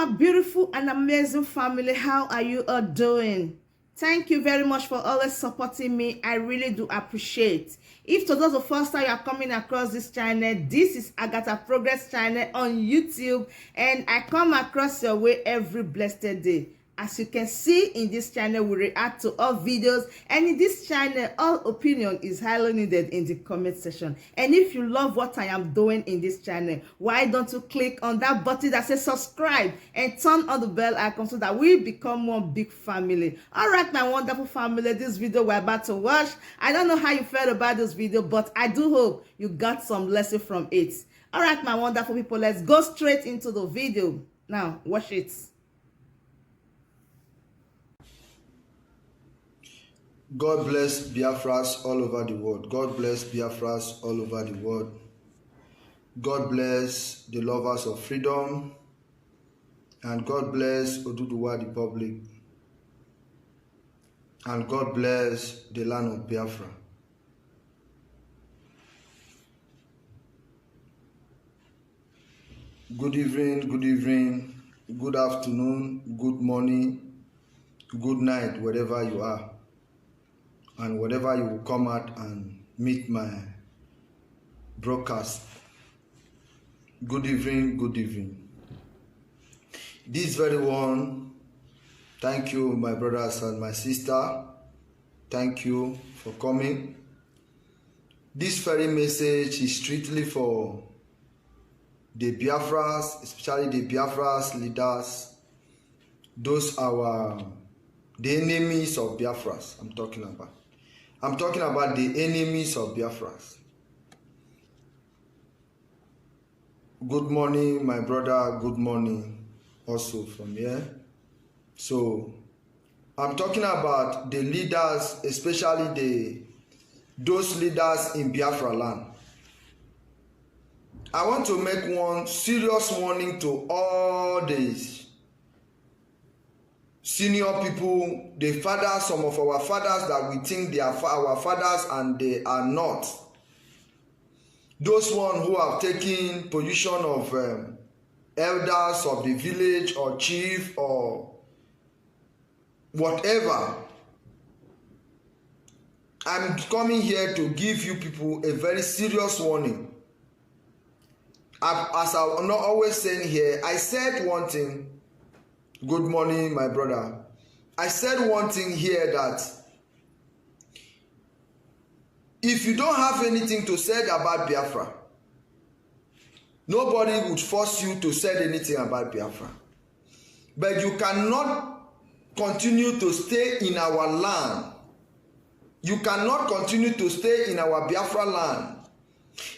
my beautiful and amazing family. How are you all doing? Thank you very much for always supporting me. I really do appreciate. If today is the first time you are coming across this channel, this is Agatha Progress channel on YouTube, and I come across your way every blessed day. As you can see in this channel, we react to all videos, and in this channel, all opinion is highly needed in the comment section. And if you love what I am doing in this channel, why don't you click on that button that says subscribe and turn on the bell icon so that we become one big family. All right, my wonderful family, this video we're about to watch, I don't know how you felt about this video, but I do hope you got some lesson from it. All right, my wonderful people, let's go straight into the video. Now, watch it. God bless Biafras all over the world. God bless Biafras all over the world. God bless the lovers of freedom. And God bless Oduduwa Republic. And God bless the land of Biafra. Good evening, good afternoon, good morning, good night, wherever you are. And whatever you will come out and meet my broadcast. Good evening. This very one, thank you, my brothers and my sister. Thank you for coming. This very message is strictly for the Biafras, especially the Biafras leaders. Those are the enemies of Biafras I'm talking about. I'm talking about the enemies of Biafras. Good morning, my brother. Good morning also from here. So, I'm talking about the leaders, especially those leaders in Biafra land. I want to make one serious warning to all these senior people, the fathers, some of our fathers that we think they are our fathers and they are not. Those ones who have taken position of elders of the village or chief or whatever. I'm coming here to give you people a very serious warning. As I'm not always saying here, I said one thing. Good morning, my brother. I said one thing here that if you don't have anything to say about Biafra, nobody would force you to say anything about Biafra. But you cannot continue to stay in our land. You cannot continue to stay in our Biafra land,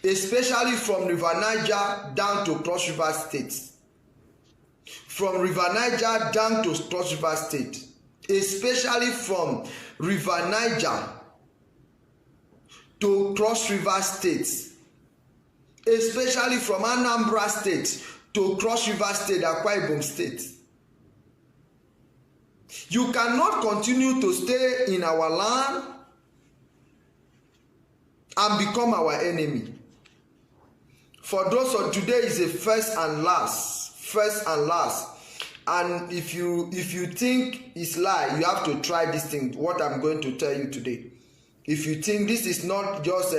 especially from River Niger down to Cross River State. From River Niger down to Cross River State, especially from River Niger to Cross River State, especially from Anambra State to Cross River State, Akwa Ibom State. You cannot continue to stay in our land and become our enemy. For those of today is a first and last. And if you think it's lie, you have to try this thing, what I'm going to tell you today. If you think this is not just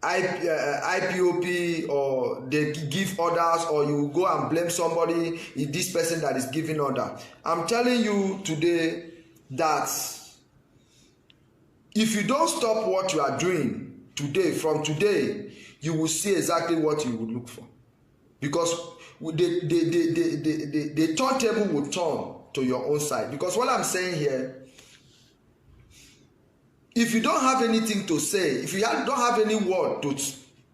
IPOP or they give orders or you go and blame somebody, it's this person that is giving order. I'm telling you today that if you don't stop what you are doing today, from today, you will see exactly what you would look for. Because the turntable will turn to your own side. Because what I'm saying here, if you don't have anything to say, if you don't have any word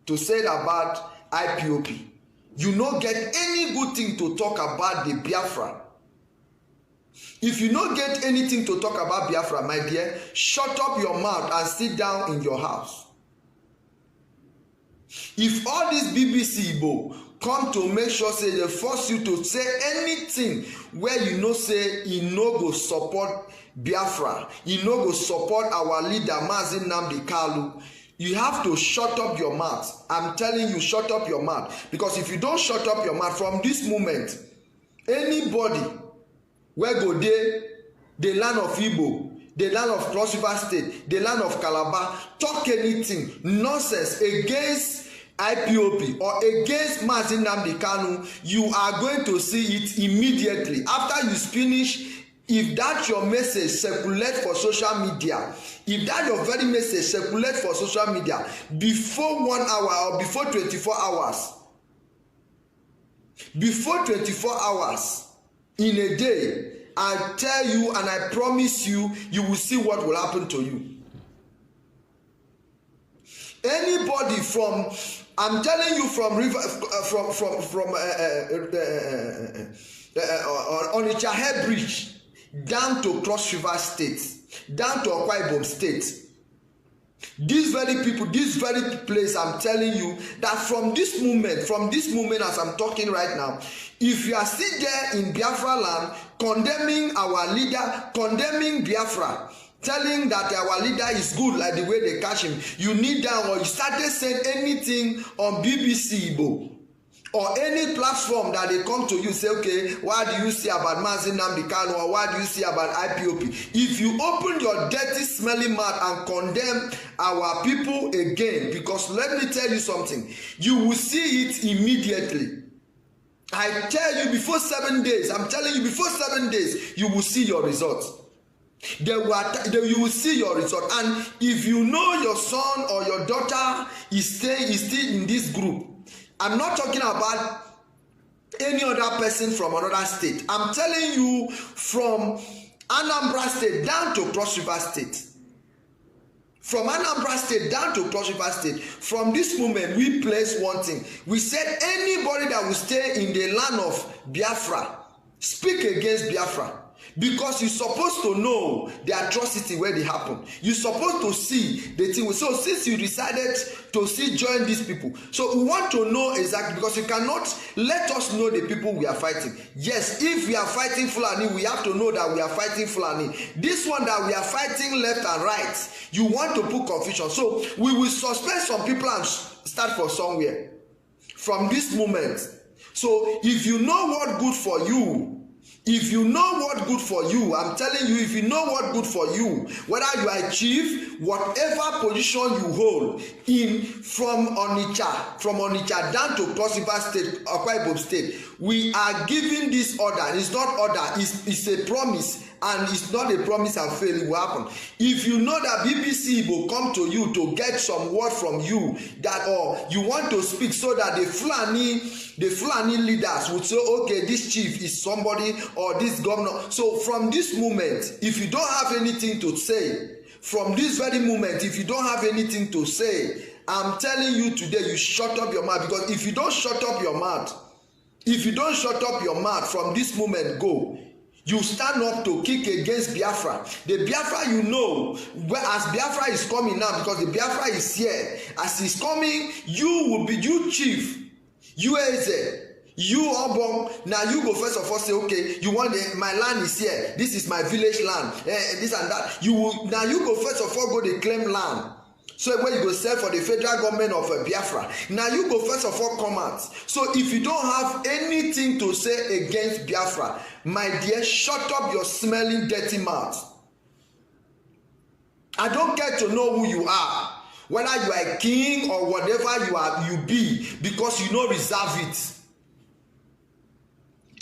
to say about IPOP, you don't get any good thing to talk about the Biafra. If you don't get anything to talk about Biafra, my dear, shut up your mouth and sit down in your house. If all this BBC Igbo come to make sure say they force you to say anything where you know say e no go support Biafra, e no go support our leader Mazi Nnamdi Kanu, you have to shut up your mouth. I'm telling you, shut up your mouth. Because if you don't shut up your mouth from this moment, anybody wey go dey the land of Igbo, the land of Cross River State, the land of Calabar, talk anything nonsense against IPOB or against Mazi Nnamdi Kanu, you are going to see it immediately after you finish. If that your message circulate for social media, if that your very message circulate for social media before 1 hour or before 24 hours, before 24 hours in a day, I tell you and I promise you, you will see what will happen to you. Anybody from, I'm telling you, from river, from Onitsha Head Bridge down to Cross River State, down to Akwa Ibom State. These very people, this very place, I'm telling you that from this moment as I'm talking right now, if you are still there in Biafra land, condemning our leader, condemning Biafra, telling that our leader is good like the way they catch him, you need down or you started saying anything on BBC Igbo or any platform that they come to you, say, okay, what do you see about Mazi Nnamdi Kanu or what do you see about IPOB? If you open your dirty, smelly mouth and condemn our people again, because let me tell you something, you will see it immediately. I tell you, before 7 days, I'm telling you, before 7 days, you will see your results. You will see your result. And if you know your son or your daughter is still in this group, I'm not talking about any other person from another state. I'm telling you, from Anambra State down to Cross River State. From Anambra State down to Cross River State. From this moment, we place one thing. We said anybody that will stay in the land of Biafra, speak against Biafra. Because you're supposed to know the atrocity where they happen. You're supposed to see the thing. So since you decided to join these people, so we want to know exactly, because you cannot let us know the people we are fighting. Yes, if we are fighting Fulani, we have to know that we are fighting Fulani. This one that we are fighting left and right, you want to put confusion. So we will suspend some people and start from somewhere. From this moment. So if you know what good for you, if you know what good for you, I'm telling you, if you know what good for you, whether you achieve whatever position you hold in from Onitsha down to Cross River State, Akwa Ibom State, we are giving this order. It's not order, it's a promise. And it's not a promise and fail, it will happen. If you know that BBC will come to you to get some word from you, that or you want to speak, so that the Fulani leaders would say, okay, this chief is somebody or this governor. So from this moment, if you don't have anything to say, from this very moment, if you don't have anything to say, I'm telling you today, you shut up your mouth. Because if you don't shut up your mouth, from this moment go, you stand up to kick against Biafra. The Biafra, you know, as Biafra is coming now, because the Biafra is here, as he's coming, you will be, you chief, you Eze, you Obong. Now you go first of all say, okay, you want my land is here, this is my village land, this and that. You will, now you go first of all go dey claim land. So when you go sell for the federal government of Biafra, now you go first of all come out. So if you don't have anything to say against Biafra, my dear, shut up your smelling dirty mouth. I don't care to know who you are, whether you are a king or whatever you be, because you know reserve it.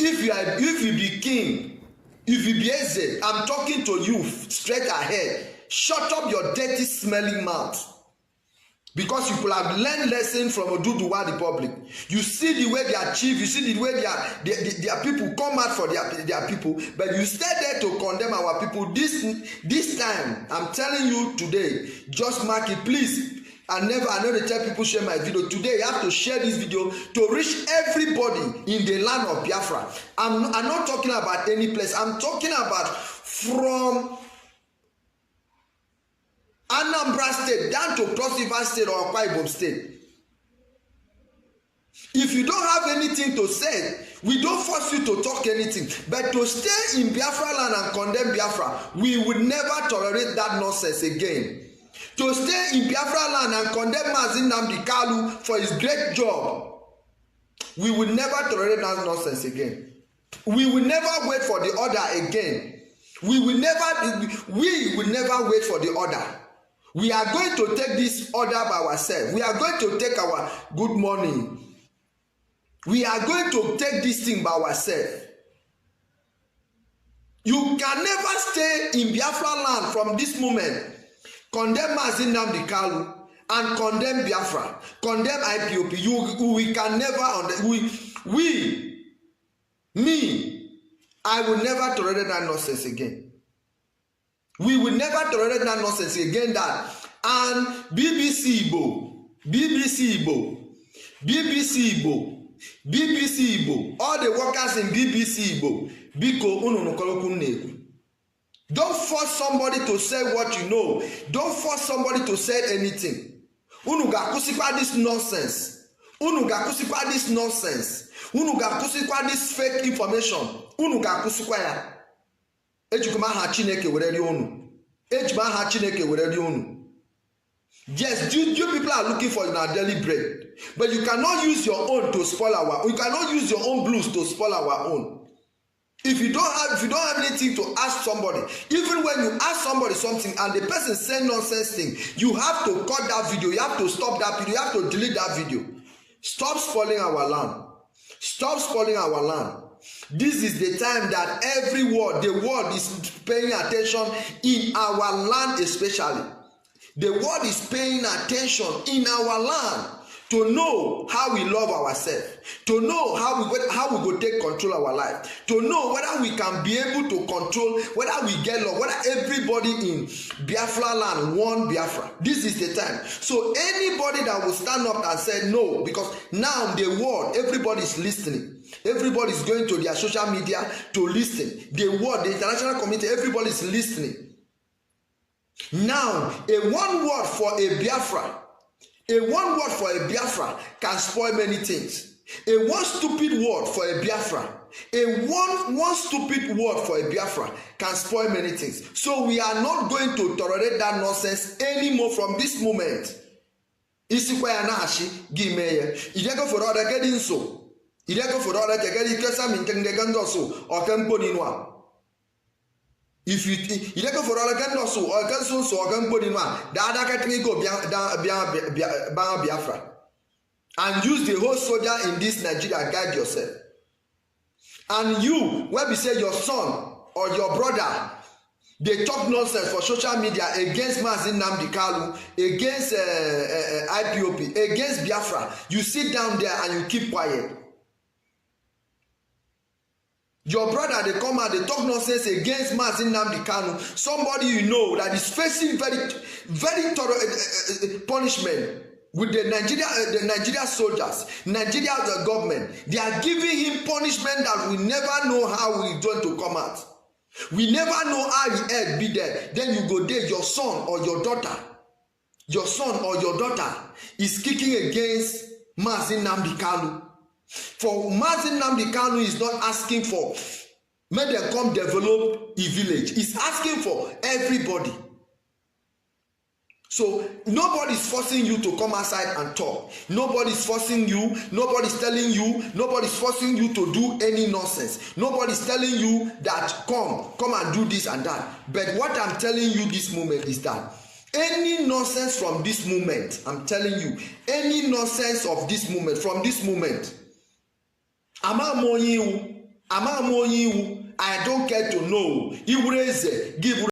If you be king, if you be Eze, I'm talking to you straight ahead. Shut up your dirty smelling mouth. Because you could have learned lesson from Oduduwa Republic. You see the way they achieve, you see the way their people come out for their people, but you stay there to condemn our people. This time, I'm telling you today, just mark it, please. I know they tell people share my video. Today, you have to share this video to reach everybody in the land of Biafra. I'm not talking about any place. I'm talking about from Anambra State down to Cross River State or Akwa Ibom State. If you don't have anything to say, we don't force you to talk anything. But to stay in Biafra land and condemn Biafra, we would never tolerate that nonsense again. To stay in Biafra land and condemn Mazi Nnamdi Kanu for his great job, we would never tolerate that nonsense again. We will never wait for the order again. We will never wait for the order. We are going to take this order by ourselves. We are going to take our good morning. We are going to take this thing by ourselves. You can never stay in Biafra land from this moment. Condemn Mazi Nnamdi Kanu and condemn Biafra, condemn IPOB. We can never, I will never tolerate that nonsense again. We will never tolerate that nonsense again. That and BBC Igbo, all the workers in BBC Igbo, biko unu nukoloku negu. Don't force somebody to say what you know. Don't force somebody to say anything. Unu ga kusikwa this nonsense. Unu ga kusikwa this nonsense. Unu ga kusikwa this fake information. Unu ga kusikwa ya. Ejikuma ha Chineke wereri unu. Ejikuma ha Chineke wereri unu. Yes, you people are looking for your daily bread, but you cannot use your own to spoil our. You cannot use your own blues to spoil our own. If you don't have anything to ask somebody, even when you ask somebody something and the person say nonsense thing, you have to cut that video. You have to stop that video. You have to delete that video. Stop spoiling our land. Stop spoiling our land. This is the time that the world is paying attention in our land, especially. The world is paying attention in our land to know how we love ourselves, to know how we go take control of our life, to know whether we can be able to control, whether we get love, whether everybody in Biafra land want Biafra. This is the time. So anybody that will stand up and say no, because now the world, everybody is listening. Everybody is going to their social media to listen. The world, the international community, everybody is listening. Now, a one word for a Biafra can spoil many things. A one stupid word for a Biafra, one stupid word for a Biafra can spoil many things. So we are not going to tolerate that nonsense anymore from this moment. Isikwa ya nahashi gimeye. Idego for other getting so. Idego for other getting kesa mintengegando so or kemponi noa. If you don't go for all again, so or can so or can put in one, the other can go Biafra and use the whole soldier in this Nigeria guide yourself. And you, when we say your son or your brother, they talk nonsense for social media against Mazi Nnamdi Kanu, against IPOB, against Biafra. You sit down there and you keep quiet. Your brother, they come out, they talk nonsense against Mazi Nnamdi Kanu, somebody you know that is facing very thorough punishment with the Nigeria soldiers, Nigeria the government. They are giving him punishment that we never know how he's going to come out. We never know how he head be there. Then you go there, your son or your daughter is kicking against Mazi Nnamdi Kanu. For Mazi Nnamdi Kanu is not asking for may they come develop a village. He's asking for everybody. So nobody's forcing you to come outside and talk. Nobody's forcing you. Nobody's telling you. Nobody's forcing you to do any nonsense. Nobody's telling you that come and do this and that. But what I'm telling you this moment is that any nonsense from this moment, I'm telling you, any nonsense of this moment, from this moment, I don't care to know. Give